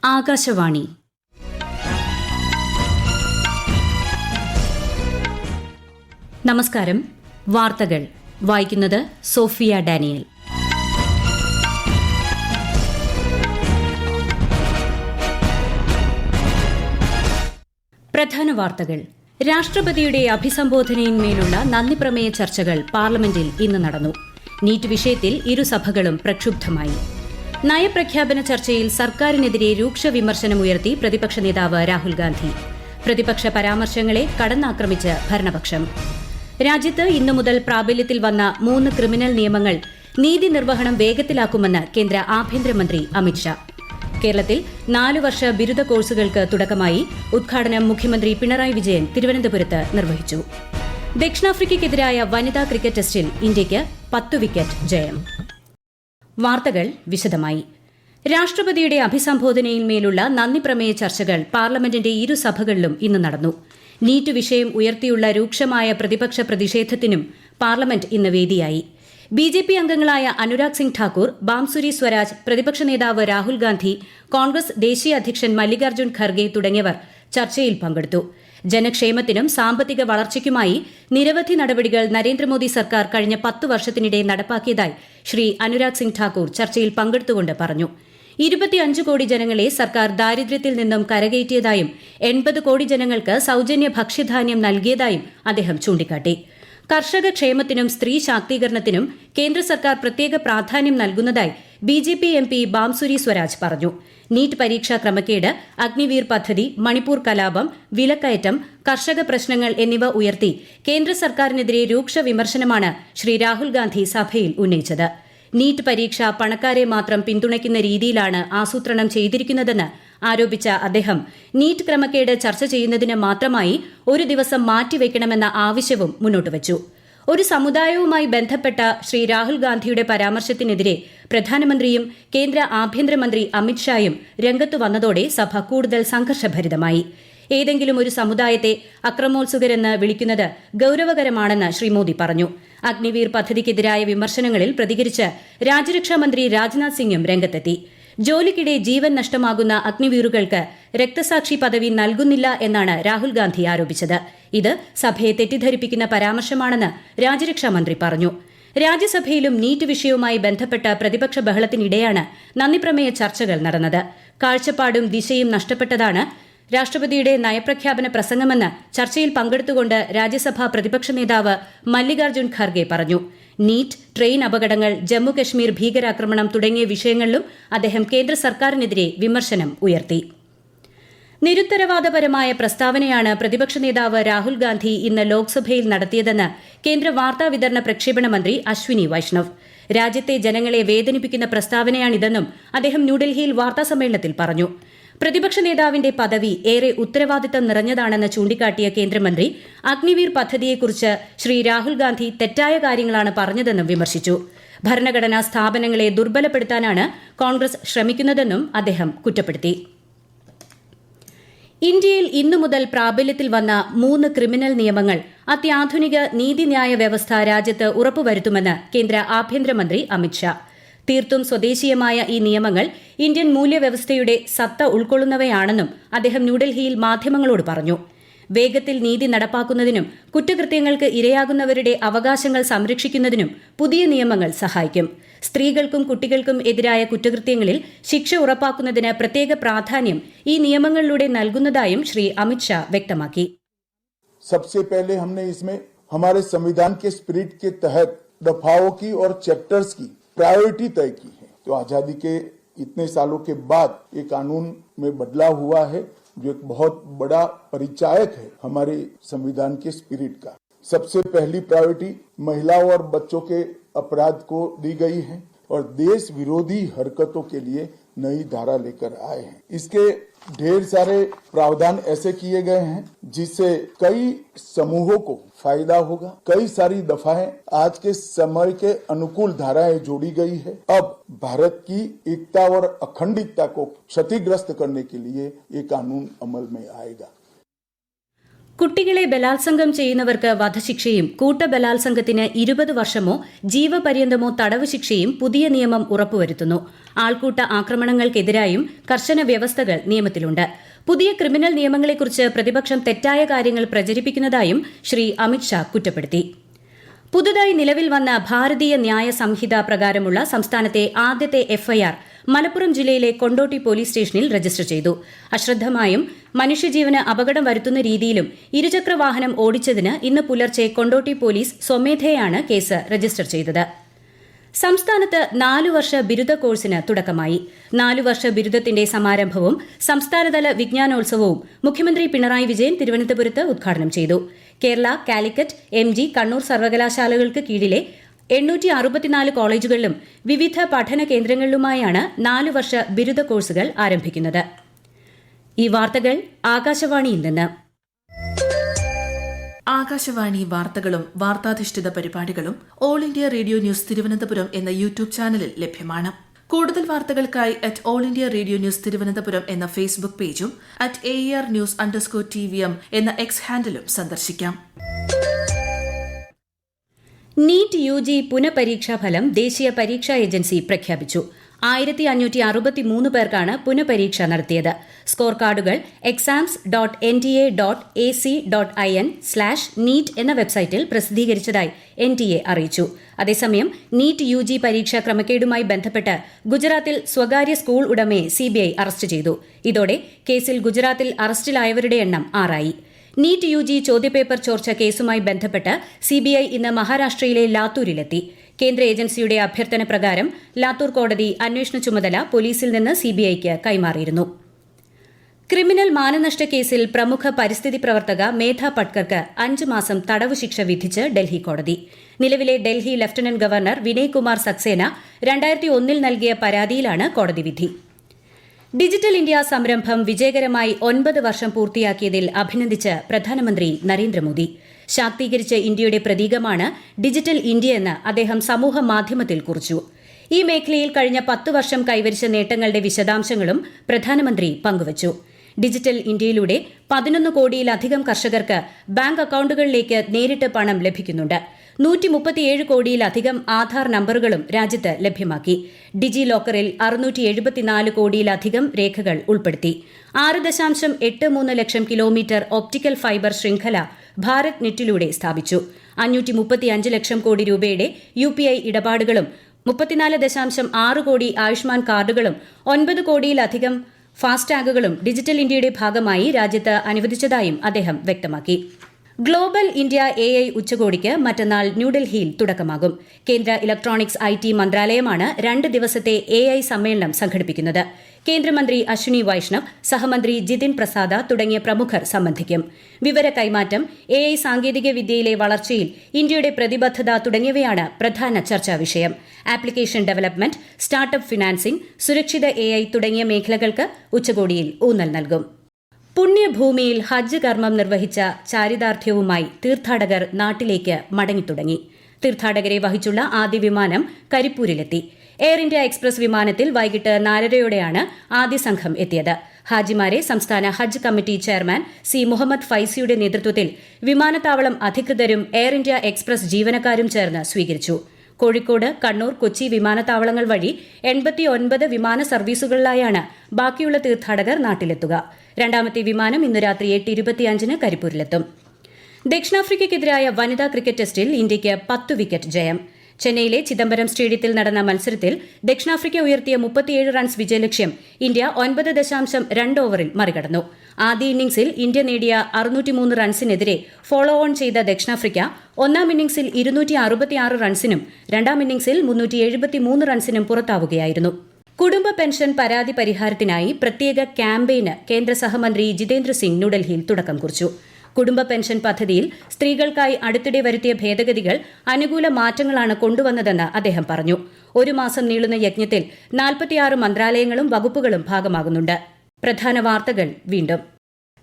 ആകാശവാണി. നമസ്കാരം. വാർത്തകൾ വായിക്കുന്നത് സോഫിയ ഡാനിയൽ. പ്രധാന വാർത്തകൾ. രാഷ്ട്രപതിയുടെ അഭിസംബോധനയിന്മേലുള്ള നന്ദിപ്രമേയ ചർച്ചകൾ പാർലമെന്റിൽ ഇന്ന് നടന്നു. നീറ്റ് വിഷയത്തിൽ ഇരുസഭകളും പ്രക്ഷുബ്ധമായി. നയപ്രഖ്യാപന ചർച്ചയിൽ സർക്കാരിനെതിരെ രൂക്ഷ വിമർശനമുയർത്തി പ്രതിപക്ഷ നേതാവ് രാഹുൽ ഗാന്ധി. പ്രതിപക്ഷ പരാമർശങ്ങളെ കടന്നാക്രമിച്ച് ഭരണപക്ഷം. രാജ്യത്ത് ഇന്നു മുതൽ പ്രാബല്യത്തിൽ വന്ന 3 ക്രിമിനൽ നിയമങ്ങൾ നീതി നിർവഹണം വേഗത്തിലാക്കുമെന്ന് കേന്ദ്ര ആഭ്യന്തരമന്ത്രി അമിത്ഷാ. കേരളത്തിൽ 4 വർഷ ബിരുദ കോഴ്സുകൾക്ക് തുടക്കമായി. ഉദ്ഘാടനം മുഖ്യമന്ത്രി പിണറായി വിജയൻ തിരുവനന്തപുരത്ത് നിർവഹിച്ചു. ദക്ഷിണാഫ്രിക്കയ്ക്കെതിരായ വനിതാ ക്രിക്കറ്റ് ടെസ്റ്റിൽ ഇന്ത്യയ്ക്ക് 10 വിക്കറ്റ് ജയം. വാർത്തകൾ വിശദമായി. രാഷ്ട്രപതിയുടെ അഭിസംബോധനയിന്മേലുള്ള നന്ദിപ്രമേയ ചർച്ചകൾ പാർലമെന്റിന്റെ ഇരുസഭകളിലും ഇന്ന് നടന്നു. നീറ്റ് വിഷയം ഉയർത്തിയുള്ള രൂക്ഷമായ പ്രതിപക്ഷ പ്രതിഷേധത്തിനും പാർലമെന്റ് ഇന്ന് വേദിയായി. ബിജെപി അംഗങ്ങളായ അനുരാഗ് സിംഗ് ഠാക്കൂർ, ബാംസുരി സ്വരാജ്, പ്രതിപക്ഷ നേതാവ് രാഹുൽ ഗാന്ധി, കോൺഗ്രസ് ദേശീയ അധ്യക്ഷൻ മല്ലികാർജ്ജുൻ ഖർഗെ തുടങ്ങിയവർ ചർച്ചയിൽ പങ്കെടുത്തു. ജനക്ഷേമത്തിനും സാമ്പത്തിക വളർച്ചയ്ക്കുമായി നിരവധി നടപടികൾ നരേന്ദ്രമോദി സർക്കാർ കഴിഞ്ഞ 10 വർഷത്തിനിടെ നടപ്പാക്കിയതായി ശ്രീ അനുരാഗ് സിംഗ് ഠാക്കൂർ ചർച്ചയിൽ പങ്കെടുത്തുകൊണ്ട് പറഞ്ഞു. 25 കോടി ജനങ്ങളെ സർക്കാർ ദാരിദ്ര്യത്തിൽ നിന്നും കരകയറ്റിയതായും 80 കോടി ജനങ്ങൾക്ക് സൌജന്യ ഭക്ഷ്യധാന്യം നൽകിയതായും അദ്ദേഹം ചൂണ്ടിക്കാട്ടി. കർഷക ക്ഷേമത്തിനും സ്ത്രീ ശാക്തീകരണത്തിനും കേന്ദ്ര സർക്കാർ പ്രത്യേക പ്രാധാന്യം നൽകുന്നതായി ബിജെപി എംപി ബാംസുരി സ്വരാജ് പറഞ്ഞു. നീറ്റ് പരീക്ഷാ ക്രമക്കേട്, അഗ്നിവീർ പദ്ധതി, മണിപ്പൂർ കലാപം, വിലക്കയറ്റം, കർഷക പ്രശ്നങ്ങൾ എന്നിവ ഉയർത്തി കേന്ദ്ര സർക്കാരിനെതിരെ രൂക്ഷ വിമർശനമാണ് ശ്രീ രാഹുൽ ഗാന്ധി സഭയിൽ ഉന്നയിച്ചത്. നീറ്റ് പരീക്ഷ പണക്കാരെ മാത്രം പിന്തുണയ്ക്കുന്ന രീതിയിലാണ് ആസൂത്രണം ചെയ്തിരിക്കുന്നതെന്ന് ആരോപിച്ച അദ്ദേഹം നീറ്റ് ക്രമക്കേട് ചർച്ച ചെയ്യുന്നതിന് മാത്രമായി ഒരു ദിവസം മാറ്റിവെക്കണമെന്ന ആവശ്യവും മുന്നോട്ടുവച്ചു. ഒരു സമുദായവുമായി ബന്ധപ്പെട്ട ശ്രീ രാഹുൽ ഗാന്ധിയുടെ പരാമർശത്തിനെതിരെ പ്രധാനമന്ത്രിയും കേന്ദ്ര ആഭ്യന്തരമന്ത്രി അമിത്ഷായും രംഗത്തു വന്നതോടെ സഭ കൂടുതൽ സംഘർഷഭരിതമായി. ഏതെങ്കിലും ഒരു സമുദായത്തെ അക്രമോത്സുകരെന്ന് വിളിക്കുന്നത് ഗൌരവകരമാണെന്ന് ശ്രീ മോദി പറഞ്ഞു. അഗ്നിവീർ പദ്ധതിക്കെതിരായ വിമർശനങ്ങളിൽ പ്രതികരിച്ച് രാജ്യരക്ഷാമന്ത്രി രാജ്നാഥ് സിംഗും രംഗത്തെത്തി. ജോലിക്കിടെ ജീവൻ നഷ്ടമാകുന്ന അഗ്നിവീറുകൾക്ക് രക്തസാക്ഷി പദവി നൽകുന്നില്ല എന്നാണ് രാഹുൽ ഗാന്ധി ആരോപിച്ചത്. ഇത് സഭയെ തെറ്റിദ്ധരിപ്പിക്കുന്ന പരാമർശമാണെന്ന് രാജ്യരക്ഷാമന്ത്രി പറഞ്ഞു. രാജ്യസഭയിലും നീറ്റ് വിഷയവുമായി ബന്ധപ്പെട്ട പ്രതിപക്ഷ ബഹളത്തിനിടെയാണ് നന്ദിപ്രമേയ ചർച്ചകൾ നടന്നത്. കാഴ്ചപ്പാടും ദിശയും നഷ്ടപ്പെട്ടതാണ് രാഷ്ട്രപതിയുടെ നയപ്രഖ്യാപന പ്രസംഗമെന്ന് ചർച്ചയിൽ പങ്കെടുത്തുകൊണ്ട് രാജ്യസഭാ പ്രതിപക്ഷ നേതാവ് മല്ലികാർജ്ജുൻ ഖർഗെ പറഞ്ഞു. നീറ്റ്, ട്രെയിൻ അപകടങ്ങൾ, ജമ്മുകശ്മീർ ഭീകരാക്രമണം തുടങ്ങിയ വിഷയങ്ങളിലും അദ്ദേഹം കേന്ദ്ര സർക്കാരിനെതിരെ വിമർശനം ഉയർത്തി. നിരുത്തരവാദപരമായ പ്രസ്താവനയാണ് പ്രതിപക്ഷ നേതാവ് രാഹുൽ ഗാന്ധി ഇന്ന് ലോക്സഭയിൽ നടത്തിയതെന്ന് കേന്ദ്ര വാർത്താവിതരണ പ്രക്ഷേപണ മന്ത്രി അശ്വിനി വൈഷ്ണവ്. രാജ്യത്തെ ജനങ്ങളെ വേദനിപ്പിക്കുന്ന പ്രസ്താവനയാണിതെന്നും അദ്ദേഹം ന്യൂഡൽഹിയിൽ വാർത്താസമ്മേളനത്തിൽ പറഞ്ഞു. പ്രതിപക്ഷ നേതാവിന്റെ പദവി ഏറെ ഉത്തരവാദിത്തം നിറഞ്ഞതാണെന്ന് ചൂണ്ടിക്കാട്ടിയ കേന്ദ്രമന്ത്രി അഗ്നിവീർ പദ്ധതിയെക്കുറിച്ച് ശ്രീ രാഹുൽ ഗാന്ധി തെറ്റായ കാര്യങ്ങളാണ് പറഞ്ഞതെന്നും വിമർശിച്ചു. ഭരണഘടനാ സ്ഥാപനങ്ങളെ ദുർബലപ്പെടുത്താനാണ് കോൺഗ്രസ് ശ്രമിക്കുന്നതെന്നും അദ്ദേഹം കുറ്റപ്പെടുത്തി. ഇന്ത്യയിൽ ഇന്നു മുതൽ പ്രാബല്യത്തിൽ വന്ന 3 ക്രിമിനൽ നിയമങ്ങൾ അത്യാധുനിക നീതിന്യായ വ്യവസ്ഥ രാജ്യത്ത് ഉറപ്പുവരുത്തുമെന്ന് കേന്ദ്ര ആഭ്യന്തരമന്ത്രി അമിത്ഷാ. തീർത്തും സ്വദേശീയമായ ഈ നിയമങ്ങൾ ഇന്ത്യൻ മൂല്യവ്യവസ്ഥയുടെ സത്ത ഉൾക്കൊള്ളുന്നവയാണെന്നും അദ്ദേഹം ന്യൂഡൽഹിയിൽ മാധ്യമങ്ങളോട് പറഞ്ഞു. വേഗത്തിൽ നീതി നടപ്പാക്കുന്നതിനും കുറ്റകൃത്യങ്ങൾക്ക് ഇരയാകുന്നവരുടെ അവകാശങ്ങൾ സംരക്ഷിക്കുന്നതിനും പുതിയ നിയമങ്ങൾ സഹായിക്കും. സ്ത്രീകൾക്കും കുട്ടികൾക്കും എതിരായ കുറ്റകൃത്യങ്ങളിൽ ശിക്ഷ ഉറപ്പാക്കുന്നതിന് പ്രത്യേക പ്രാധാന്യം ഈ നിയമങ്ങളിലൂടെ നൽകുന്നതായും ശ്രീ അമിത്ഷാ വ്യക്തമാക്കി. सबसे पहले हमने इसमें हमारे संविधान के स्पिरिट के तहत दफाओं की और चैप्टर्स की प्रायोरिटी तय की है. तो आजादी के इतने सालों के बाद ये कानून में बदलाव हुआ है जो एक बहुत बड़ा परिचायक है हमारे संविधान के स्पिरिट का. सबसे पहली प्रायोरिटी महिलाओं और बच्चों के अपराध को दी गई है और देश विरोधी हरकतों के लिए नई धारा लेकर आए हैं. इसके ढेर सारे प्रावधान ऐसे किए गए हैं जिससे कई समूहों को फायदा होगा. कई सारी दफाएं आज के समय के अनुकूल धाराएं जोड़ी गई है. अब भारत की एकता और अखंडता को क्षतिग्रस्त करने के लिए ये कानून अमल में आएगा. കുട്ടികളെ ബലാത്സംഗം ചെയ്യുന്നവർക്ക് വധശിക്ഷയും കൂട്ടബലാത്സംഗത്തിന് 20 വർഷമോ ജീവപര്യന്തമോ തടവ് ശിക്ഷയും പുതിയ നിയമം ഉറപ്പുവരുത്തുന്നു. ആൾക്കൂട്ട ആക്രമണങ്ങൾക്കെതിരായും കർശന വ്യവസ്ഥകൾ നിയമത്തിലുണ്ട്. പുതിയ ക്രിമിനൽ നിയമങ്ങളെക്കുറിച്ച് പ്രതിപക്ഷം തെറ്റായ കാര്യങ്ങൾ പ്രചരിപ്പിക്കുന്നതായും ശ്രീ അമിത്ഷാ കുറ്റപ്പെടുത്തി. പുതുതായി നിലവിൽ വന്ന ഭാരതീയ ന്യായ സംഹിത പ്രകാരമുള്ള സംസ്ഥാനത്തെ ആദ്യത്തെ എഫ്ഐആർ മലപ്പുറം ജില്ലയിലെ കൊണ്ടോട്ടി പോലീസ് സ്റ്റേഷനിൽ രജിസ്റ്റർ ചെയ്തു. അശ്രദ്ധമായും മനുഷ്യജീവന് അപകടം വരുത്തുന്ന രീതിയിലും ഇരുചക്രവാഹനം ഓടിച്ചതിന് ഇന്ന് പുലർച്ചെ കൊണ്ടോട്ടി പോലീസ് സ്വമേധയാണ് കേസ് രജിസ്റ്റർ ചെയ്തത്. സംസ്ഥാനത്ത് 4 വർഷ ബിരുദ കോഴ്സിന് തുടക്കമായി. 4 വർഷ ബിരുദത്തിന്റെ സമാരംഭവും സംസ്ഥാനതല വിജ്ഞാനോത്സവവും മുഖ്യമന്ത്രി പിണറായി വിജയൻ തിരുവനന്തപുരത്ത് ഉദ്ഘാടനം ചെയ്തു. കേരള, കാലിക്കറ്റ്, MG, കണ്ണൂർ സർവകലാശാലകൾക്ക് കീഴിലെ 864 കോളേജുകളിലും വിവിധ പഠന കേന്ദ്രങ്ങളിലുമായാണ് 4 വർഷ ബിരുദ കോഴ്സുകൾ ആരംഭിക്കുന്നത്. ഈ വാർത്തകൾ ആകാശവാണിയിൽ നിന്ന്. ആകാശവാണി വാർത്തകളും വാർത്താധിഷ്ഠിത പരിപാടികളും all India radio news Thiruvananthapuram എന്ന യൂട്യൂബ് ചാനലിൽ ലഭ്യമാണ്. കൂടുതൽ വാർത്തകൾക്കായി @all India radio news Thiruvananthapuram എന്ന ഫേസ്ബുക്ക് പേജും @AER_News_TVM എന്ന എക്സ് ഹാൻഡിലും സന്ദർശിക്കാം. നീറ്റ് UG പുനഃപരീക്ഷാ ഫലം ദേശീയ പരീക്ഷാ ഏജൻസി പ്രഖ്യാപിച്ചു. 1563 പേർക്കാണ് പുനഃപരീക്ഷ നടത്തിയത്. സ്കോർ കാർഡുകൾ exams.nta.ac.in/neet എന്ന വെബ്സൈറ്റിൽ പ്രസിദ്ധീകരിച്ചതായി NTA അറിയിച്ചു. അതേസമയം നീറ്റ് UG പരീക്ഷാ ക്രമക്കേടുമായി ബന്ധപ്പെട്ട് ഗുജറാത്തിൽ സ്വകാര്യ സ്കൂൾ ഉടമയെ CBI അറസ്റ്റ് ചെയ്തു. ഇതോടെ കേസിൽ ഗുജറാത്തിൽ അറസ്റ്റിലായവരുടെ എണ്ണം 6 നീറ്റ് UG ചോദ്യപേപ്പർ ചോർച്ച കേസുമായി ബന്ധപ്പെട്ട് CBI ഇന്ന് മഹാരാഷ്ട്രയിലെ ലാത്തൂരിലെത്തി. കേന്ദ്ര ഏജൻസിയുടെ അഭ്യർത്ഥന പ്രകാരം ലാത്തൂർ കോടതി അന്വേഷണ ചുമതല പോലീസിൽ നിന്ന് CBIക്ക് കൈമാറിയിരുന്നു. ക്രിമിനൽ മാനനഷ്ട കേസിൽ പ്രമുഖ പരിസ്ഥിതി പ്രവർത്തക മേധ പട്കർക്ക് 5 മാസം തടവ് ശിക്ഷ വിധിച്ച് ഡൽഹി കോടതി. നിലവിലെ ഡൽഹി ലഫ്റ്റനന്റ് ഗവർണർ വിനയ് കുമാർ സക്സേന 2001 നൽകിയ പരാതിയിലാണ് കോടതി വിധി. ഡിജിറ്റൽ ഇന്ത്യ സംരംഭം വിജയകരമായി 9 വർഷം പൂർത്തിയാക്കിയതിൽ അഭിനന്ദിച്ച് പ്രധാനമന്ത്രി നരേന്ദ്രമോദി. ശാക്തീകരിച്ച ഇന്ത്യയുടെ പ്രതീകമാണ് ഡിജിറ്റൽ ഇന്ത്യയെന്ന് അദ്ദേഹം സമൂഹ മാധ്യമത്തിൽ കുറിച്ചു. ഈ മേഖലയിൽ കഴിഞ്ഞ 10 വർഷം കൈവരിച്ച നേട്ടങ്ങളുടെ വിശദാംശങ്ങളും പ്രധാനമന്ത്രി പങ്കുവച്ചു. ഡിജിറ്റൽ ഇന്ത്യയിലൂടെ 11 കോടിയിലധികം കർഷകർക്ക് ബാങ്ക് അക്കൌണ്ടുകളിലേക്ക് നേരിട്ട് പണം ലഭിക്കുന്നുണ്ട്. 137 കോടിയിലധികം ആധാർ നമ്പറുകളും രാജ്യത്ത് ലഭ്യമാക്കി. ഡിജി ലോക്കറിൽ 674 കോടിയിലധികം രേഖകൾ ഉൾപ്പെടുത്തി. 6.83 ലക്ഷം കിലോമീറ്റർ ഒപ്റ്റിക്കൽ ഫൈബർ ശൃംഖല ഭാരത് നെറ്റിലൂടെ സ്ഥാപിച്ചു. 535 ലക്ഷം കോടി രൂപയുടെ UPI ഇടപാടുകളും 34.6 കോടി ആയുഷ്മാൻ കാർഡുകളും 9 കോടിയിലധികം ഫാസ്ടാഗുകളും ഡിജിറ്റൽ ഇന്ത്യയുടെ ഭാഗമായി രാജ്യത്ത് അനുവദിച്ചതായും അദ്ദേഹം വ്യക്തമാക്കി. ഗ്ലോബൽ ഇന്ത്യ AI ഉച്ചകോടിക്ക് മറ്റന്നാൾ ന്യൂഡൽഹിയിൽ തുടക്കമാകും. കേന്ദ്ര ഇലക്ട്രോണിക്സ് IT മന്ത്രാലയമാണ് 2 ദിവസത്തെ AI സമ്മേളനം സംഘടിപ്പിക്കുന്നത്. കേന്ദ്രമന്ത്രി അശ്വിനി വൈഷ്ണവ്, സഹമന്ത്രി ജിതിൻ പ്രസാദ തുടങ്ങിയ പ്രമുഖർ സംബന്ധിക്കും. വിവര കൈമാറ്റം, AI സാങ്കേതിക വിദ്യയിലെ വളർച്ചയിൽ ഇന്ത്യയുടെ പ്രതിബദ്ധത തുടങ്ങിയവയാണ് പ്രധാന ചർച്ചാ വിഷയം. ആപ്ലിക്കേഷൻ ഡെവലപ്മെന്റ്, സ്റ്റാർട്ടപ്പ് ഫിനാൻസിംഗ്, സുരക്ഷിത AI തുടങ്ങിയ മേഖലകൾക്ക് ഉച്ചകോടിയിൽ ഊന്നൽ നൽകും. പുണ്യഭൂമിയിൽ ഹജ്ജ് കർമ്മം നിർവഹിച്ച ചാരിതാർത്ഥ്യവുമായി തീർത്ഥാടകർ നാട്ടിലേക്ക് മടങ്ങിത്തുടങ്ങി. തീർത്ഥാടകരെ വഹിച്ചുള്ള ആദ്യ വിമാനം കരിപ്പൂരിലെത്തി. എയർ ഇന്ത്യ എക്സ്പ്രസ് വിമാനത്തിൽ വൈകിട്ട് 4:30യോടെയാണ് ആദ്യ സംഘം എത്തിയത്. ഹാജിമാരെ സംസ്ഥാന ഹജ്ജ് കമ്മിറ്റി ചെയർമാൻ C. മുഹമ്മദ് ഫൈസിയുടെ നേതൃത്വത്തിൽ വിമാനത്താവളം അധികൃതരും എയർ ഇന്ത്യ എക്സ്പ്രസ് ജീവനക്കാരും ചേർന്ന് സ്വീകരിച്ചു. കോഴിക്കോട്, കണ്ണൂർ, കൊച്ചി വിമാനത്താവളങ്ങൾ വഴി 89 വിമാന സർവീസുകളിലായാണ് ബാക്കിയുള്ള തീർത്ഥാടകർ നാട്ടിലെത്തുക. രണ്ടാമത്തെ വിമാനം ഇന്ന് രാത്രി 8:25 കരിപ്പൂരിലെത്തും. ദക്ഷിണാഫ്രിക്കയ്ക്കെതിരായ വനിതാ ക്രിക്കറ്റ് ടെസ്റ്റിൽ ഇന്ത്യയ്ക്ക് 10 വിക്കറ്റ് ജയം. ചെന്നൈയിലെ ചിദംബരം സ്റ്റേഡിയത്തിൽ നടന്ന മത്സരത്തിൽ ദക്ഷിണാഫ്രിക്ക ഉയർത്തിയ 37 റൺസ് വിജയലക്ഷ്യം ഇന്ത്യ 9.2 ഓവറിൽ മറികടന്നു. ആദ്യ ഇന്നിംഗ്സിൽ ഇന്ത്യ നേടിയ 603 റൺസിനെതിരെ ഫോളോ ഓൺ ചെയ്ത ദക്ഷിണാഫ്രിക്ക ഒന്നാം ഇന്നിംഗ്സിൽ 266 റൺസിനും രണ്ടാം ഇന്നിംഗ്സിൽ 373 റൺസിനും പുറത്താവുകയായിരുന്നു. കുടുംബ പെൻഷൻ പരാതി പരിഹാരത്തിനായി പ്രത്യേക ക്യാമ്പയിന് കേന്ദ്ര സഹമന്ത്രി ജിതേന്ദ്ര സിംഗ് ന്യൂഡൽഹിയിൽ തുടക്കം കുറിച്ചു. കുടുംബ പെൻഷൻ പദ്ധതിയിൽ സ്ത്രീകൾക്കായി അടുത്തിടെ വരുത്തിയ ഭേദഗതികൾ അനുകൂല മാറ്റങ്ങളാണ് കൊണ്ടുവന്നതെന്ന് അദ്ദേഹം പറഞ്ഞു. 1 മാസം നീളുന്ന യജ്ഞത്തിൽ 46 മന്ത്രാലയങ്ങളും വകുപ്പുകളും ഭാഗമാകുന്നുണ്ട്. പ്രധാന വാർത്തകൾ വീണ്ടും.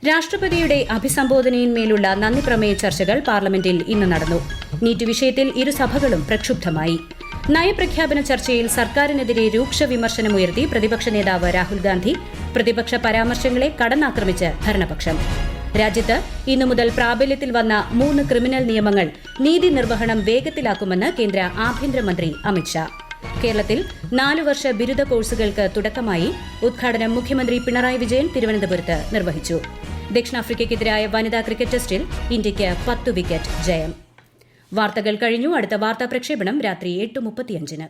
രാഷ്ട്രപതിയുടെ അഭിസംബോധനയിന്മേലുള്ള നന്ദിപ്രമേയ ചർച്ചകൾ പാർലമെന്റിൽ ഇന്ന് നടന്നു. നീറ്റ് വിഷയത്തിൽ ഇരുസഭകളും പ്രക്ഷുബ്ധമായി. നയപ്രഖ്യാപന ചർച്ചയിൽ സർക്കാരിനെതിരെ രൂക്ഷ വിമർശനമുയർത്തി പ്രതിപക്ഷ നേതാവ് രാഹുൽ ഗാന്ധി. പ്രതിപക്ഷ പരാമർശങ്ങളെ കടന്നാക്രമിച്ച് ഭരണപക്ഷം. രാജ്യത്ത് ഇന്നു മുതൽ പ്രാബല്യത്തിൽ വന്ന 3 ക്രിമിനൽ നിയമങ്ങൾ നീതി നിർവഹണം വേഗത്തിലാക്കുമെന്ന് കേന്ദ്ര ആഭ്യന്തരമന്ത്രി അമിത്ഷാ. കേരളത്തിൽ 4 വർഷ ബിരുദ കോഴ്സുകൾക്ക് തുടക്കമായി. ഉദ്ഘാടനം മുഖ്യമന്ത്രി പിണറായി വിജയൻ തിരുവനന്തപുരത്ത് നിർവഹിച്ചു. ദക്ഷിണാഫ്രിക്കയ്ക്കെതിരായ വനിതാ ക്രിക്കറ്റ് ടെസ്റ്റിൽ ഇന്ത്യയ്ക്ക് 10 വിക്കറ്റ് ജയം. വാർത്തകൾ കഴിഞ്ഞു. അടുത്ത വാർത്താ പ്രക്ഷേപണം രാത്രി 8:35.